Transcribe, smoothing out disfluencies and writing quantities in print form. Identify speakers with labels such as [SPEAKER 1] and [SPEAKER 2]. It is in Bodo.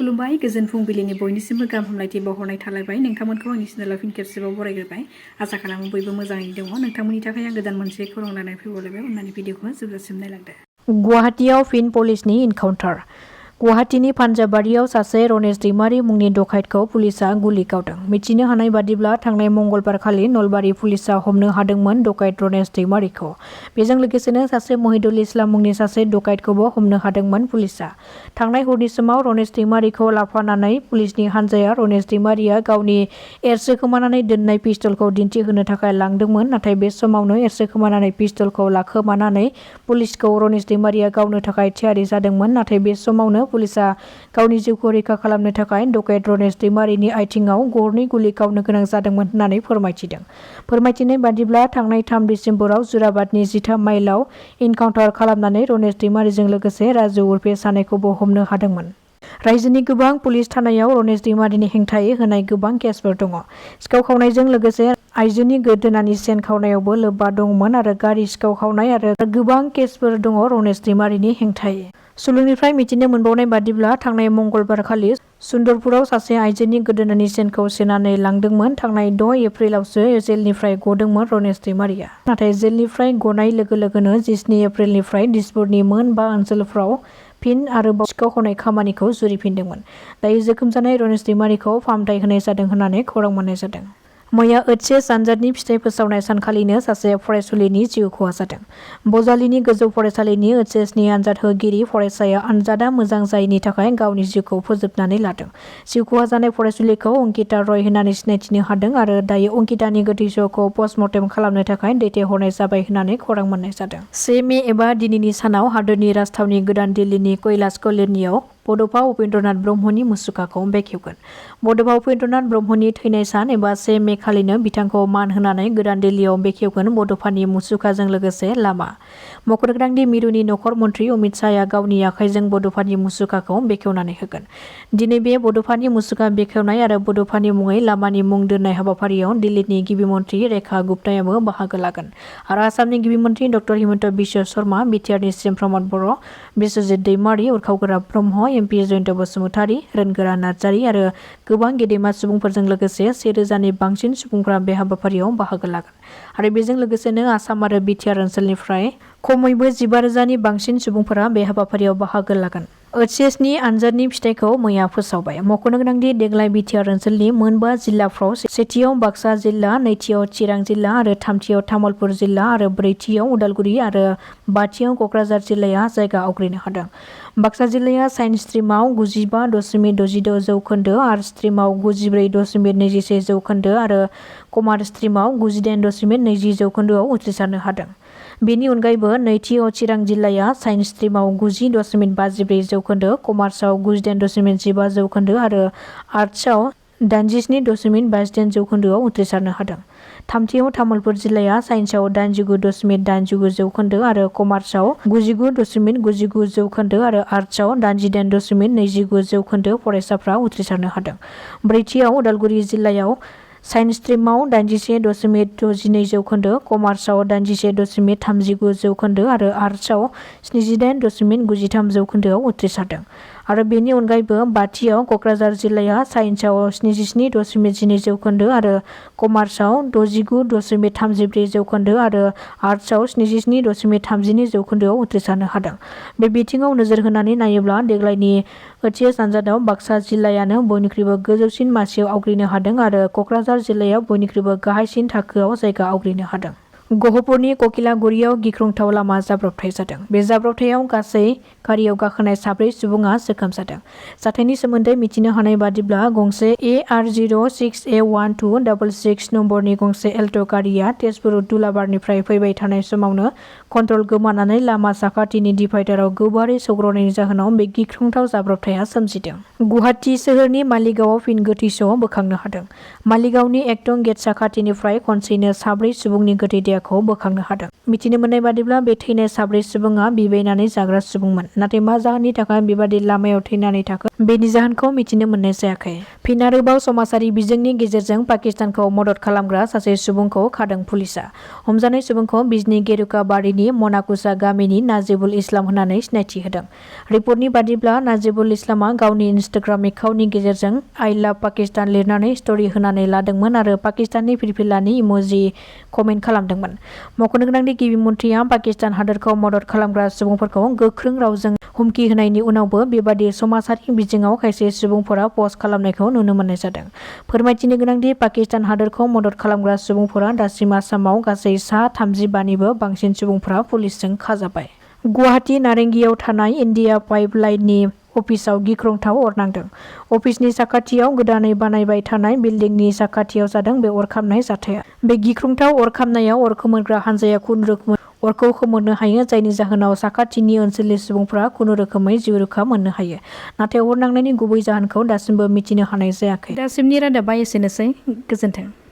[SPEAKER 1] खुलुमबाय गोजोन फुंबिलिनि बयनिसिमबो गाहाम हामलायथि बावहरनाय थालायबाय नोंथांमोनखौ आंनि चेनेलाव फिन खेबसेबाव बरायग्रोबाय आसा खालामो बयबो मोजाङैनो दङ नोंथांमोननि थाखाय आं गोदान मोनसे खौरां लानानै फैबावलायबाय अननानै भिडिअखौ जोबजासिम नायलांदो। गुवाहाटीआव फिन पुलिसनि इनकाउन्टार। गुवाहाटीनि पान्जाबारियाव सासे रनेश दैमारी मुंनि डकाइतखौ पुलिसआ गुलि गावदों। मिथिनो हानाय बादिब्ला थांनाय मंगलबारखालि नलबारि पुलिसआ हमनो हादोंमोन डकाइत रनेश दैमारीखौ। बेजों लोगोसेनो सासे महिदुल इस्लाम मुंनि सासे डकाइतखौबो हमनो हादोंमोन पुलिसआ। थांनाय हरनि समाव रनेश दैमारीखौ लाफानानै पुलिसनि हान्जाया रनेश दैमारीया गावनि एरसोखोमानानै दोननाय पिस्तलखौ दिन्थिहोनो थाखाय लांदोंमोन, नाथाय बे समावनो एरसोखोमानानै पिस्तलखौ लाखोमानानै पुलिसखौ रनेश दैमारीया गावनो थाखाय थियारि जादोंमोन, नाथाय बे समावनो पुलिसआ गावनि जिउखौ रैखा खालामनो थाखाय डकाइत रनेश दैमारीनि आथिंआव गरनै गुलि गावनो गोनां जादोंमोन होननानै फोरमायथिदों। फोरमायथिनाय बादिब्ला थांनाय 3 डिसेम्बराव जुराबादनि 13 माइलआव इनकाउन्टार खालामनानै रनेश दैमारीजों लोगोसे राजु उर्फे सानैखौबो हमनो हादोंमोन। रायजोनि गोबां पुलिस थानायाव रनेश दैमारीनि हेंथायै होनाय गोबां केसफोर दङ। सिखाव खावनायजों लोगोसे आइजोनि गोदोनानि चेन खावनायावबो लोब्बा दंमोन आरो गारि सिखाव खावनाय आरो गोबां केसफोर दङ रनेश दैमारीनि हेंथायै। सुलुंनिफ्राय मिथिनो मोनबावनाय बादिब्ला थांनाय मंगलबारखालि सुन्दरपुराव सासे आइजोनि गोदोनानि चेनखौ सेनानै लांदोंमोन। थांनाय 6 एप्रिलावसो जेलनिफ्राय गदोंमोन रनेश दैमारीया। नाथाय जेलनिफ्राय गनाय लोगो लोगोनो 17 एप्रिलनिफ्राय दिसपुरनि मोन 5 ओनसोलफ्राव फिन आरोबाव सिखाव खावनाय खामानिखौ जुरिफिनदोंमोन। दायो जोखोम जानाय रनेश दैमारीखौ फाहामथाय होनाय जादों होननानै खौरां मोननाय जादों। मैया ओइचएस आनजादनि फिथाइ फोसावनाय सानखालिनो सासे फरायसुलिनि जिउ खहा जादों। बजालिनि गोजौ फरायसालिनि ओइचएसनि आनजाद होगिरि फरायसाया आनजादा मोजां जायैनि थाखाय गावनि जिउखौ फोजोबनानै लादों। जिउ खहा जानाय फरायसुलिखौ अंकिता रय होननानै सिनायथिनो हादों आरो दायो अंकितानि गोथै सहखौ पस्टमर्टेम खालामनो थाखाय दैथायहरनाय जाबाय होननानै खौरां मोननाय जादों। 1 मे एबा दिनैनि सानाव हादोरनि राजथावनि गोदान दिल्लीनि कैलाश कल'नियाव बड'फा उपेन्द्रनाथ ब्रह्मनि मुसुखाखौ बेखेवगोन। बड'फा उपेन्द्रनाथ ब्रह्मनि थैनाय सान एबा 1 मे खालिनो बिथांखौ मान होनानै गोदान दिल्लीयाव बेखेवगोन बड'फानि मुसुखाजों लोगोसे लामा। मख'दों मिरुनि नखर मन्त्रि अमित शाहया गावनि आखाइजों बड'फानि मुसुखाखौ बेखेवनानै होगोन। दिनै बे बड'फानि मुसुखा बेखेवनाय आरो बड'फानि मुङै लामानि मुं दोननाय हाबाफारियाव दिल्लीनि गिबि मन्त्रि रेखा गुप्तायाबो बाहागो लागोन आरो आसामनि गिबि मन्त्रि डक्टर हिमन्त बिश्व शर्मा, बिटिआरनि सिएम प्रमद बर', बिश्वजित दैमारी, उरखावगोरा ब्रह्म, एमपि जयन्त बसुमतारी, रोनगोरा नार्जारी आरो गोबां गेदेमा सुबुंफोरजों लोगोसे 1000नि बांसिन सुबुंफोरा बे हाबाफारियाव बाहागो लागोन आरो बेजों लोगोसेनो आसाम आरो बिटिआर ओनसोलनिफ्राय खमैबो 15,000नि बांसिन सुबुंफोरा बे हाबाफारियाव बाहागो लागोन। ओइचएसनि आनजादनि फिथाइखौ मैया फोसावबाय। मख'नो गोनांदि देग्लाय बिटिआर ओनसोलनि मोन 5 जिल्लाफ्राव सेथियाव बाक्सा जिल्ला, नैथियाव चिरां जिल्ला आरो थामथियाव तामुलपुर जिल्ला आरो ब्रैथियाव उदालगुरि आरो बाथियाव क'क्राझार जिल्लाया जायगा आवग्रिनो हादों। बाक्सा जिल्लाया साइन्स स्ट्रिमाव 95.66 जौखोन्दो, आर्टस स्ट्रिमाव 94.21 जौखोन्दो आरो कमार्स स्ट्रिमाव 98.20 जौखोन्दोआव उथ्रिसारनो हादों। बेनि अनगायैबो नैथियाव चिरां जिल्लाया साइन्स स्ट्रिमाव 90.54 जौखोन्दो, कमार्सआव 98.15 जौखोन्दो आरो आर्टसआव 87.58 जौखोन्दोआव उथ्रिसारनो हादों। थामथियाव तामुलपुर जिल्लाया साइन्सआव 89.89 जौखोन्दो आरो कमार्सआव 99.99 जौखोन्दो आरो आर्टसआव 88.29 जौखोन्दो फरायसाफ्रा उथ्रिसारनो हादों। ब्रैथियाव उदालगुरि जिल्लायाव साइन्स स्ट्रिमाव 81.62 जौखोन्दो, कमार्सआव 81.39 जौखोन्दो आरो आर्टसआव 78.93 जौखोन्दोआव उथ्रिसारदों। आरो बेनि अनगायैबो बाथियाव क'क्राझार जिल्लाया साइन्सआव 77.12 जौखोन्दो आरो कमार्सआव 69.34 जौखोन्दो आरो आर्टसआव 77.32 जौखोन्दोआव उथ्रिसारनो हादों। बे बिथिङाव नोजोर होनानै नायोब्ला देग्लायनि ओइचएस आनजादाव बाक्सा जिल्लायानो बयनिख्रुइबो गोजौसिन मासियाव आवग्रिनो हादों आरो क'क्राझार जिल्लाया बयनिख्रुइबो गाहायसिन थाखोआव जायगा आवग्रिनो हादों। गहपुरनि ककिलागुरियाव गिख्रंथाव लामा जाब्रबथाय जादों। बे जाब्रबथायाव गासै गारियाव गाखोनाय 4 सुबुङा जोखोम जादों। जाथायनि सोमोन्दै मिथिनो हानाय बादिब्ला गंसे AR06A1266 नम्बरनि गंसे एल्ट' गारिया तेजपुर दुलाबारनिफ्राय फैबाय थानाय समावनो कन्ट्रल गोमानानै लामा साखाथिनि डिभाइडाराव गोबारै सौग्रावनायनि जाहोनाव बे गिख्रंथाव जाब्रबथाया सोमजिदों। गुवाहाटी सोहोरनि मालिगावआव फिन गोथै सह बोखांनो हादों। मालिगावनि एकदं गेट साखाथिनिफ्राय खनसेयैनो 4 सुबुंनि गोथै देहाखौ देहाखौ बोखांनो हादों। मिथिनो मोननाय बादिब्ला बे थैनाय साब्रै सुबुङा बिबायनानै जाग्रा सुबुंमोन, नाथाय मा जाहोननि थाखाय बेबादि लामायाव थैनानै थाखो बेनि जाहोनखौ मिथिनो मोननाय जायाखै। फिन आरोबाव समाजारि बिजोंनि गेजेरजों पाकिस्तानखौ मदद खालामग्रा सासे सुबुंखौ खादों पुलिसआ। हमजानाय सुबुंखौ बिजनी गेरुका बारिनि मनाकुसा गामिनि नाजिबुल इस्लाम होननानै सिनायथि होदों। रिपर्टनि बादिब्ला नाजिबुल इस्लामा गावनि इन्स्टाग्राम एकाउन्टनि गेजेरजों आइ लाभ पाकिस्तान लिरनानै स्टरि होनानै लादोंमोन आरो पाकिस्ताननि फिरफिलानि इम'जि कमेन्ट खालामदोंमोन। मख'नो गोनांदि गिबि मन्थ्रिया पाकिस्तान हादोरखौ मदद खालामग्रा सुबुंफोरखौ गोख्रों रावजों हुमखि होनायनि उनावबो बेबादि समाजारि बिजोङाव खायसे सुबुंफोरा पस्ट खालामनायखौ नुनो मोननाय जादों। फोरमायथिनो गोनांदि पाकिस्तान हादोरखौ मदद खालामग्रा सुबुंफोरा दासिम आसामाव गासै सा 35निबो बांसिन सुबुंफोरा पुलिसजों खाजाबाय। गुवाहाटी नारेंगियाव थानाय इन्डिया पाइपलाइननि अफिसाव गिख्रंथाव अर नांदों। अफिसनि साखाथियाव गोदानै बानायबाय थानाय बिल्डिंनि साखाथियाव जादों बे अर खामनाय जाथाया। बे गिख्रंथाव अर खामनायाव अर खोमोरग्रा हान्जाया खुनुरुखुमै अरखौ खोमोरनो हायो, जायनि जाहोनाव साखाथिनि ओनसोलनि सुबुंफोरा खुनुरुखुमै जिउ रैखा मोननो हायो। नाथाय अर नांनायनि गुबै जाहोनखौ दासिमबो मिथिनो हानाय जायाखै। दासिमनि रादाबा एसेनोसै। गोजोन्थों।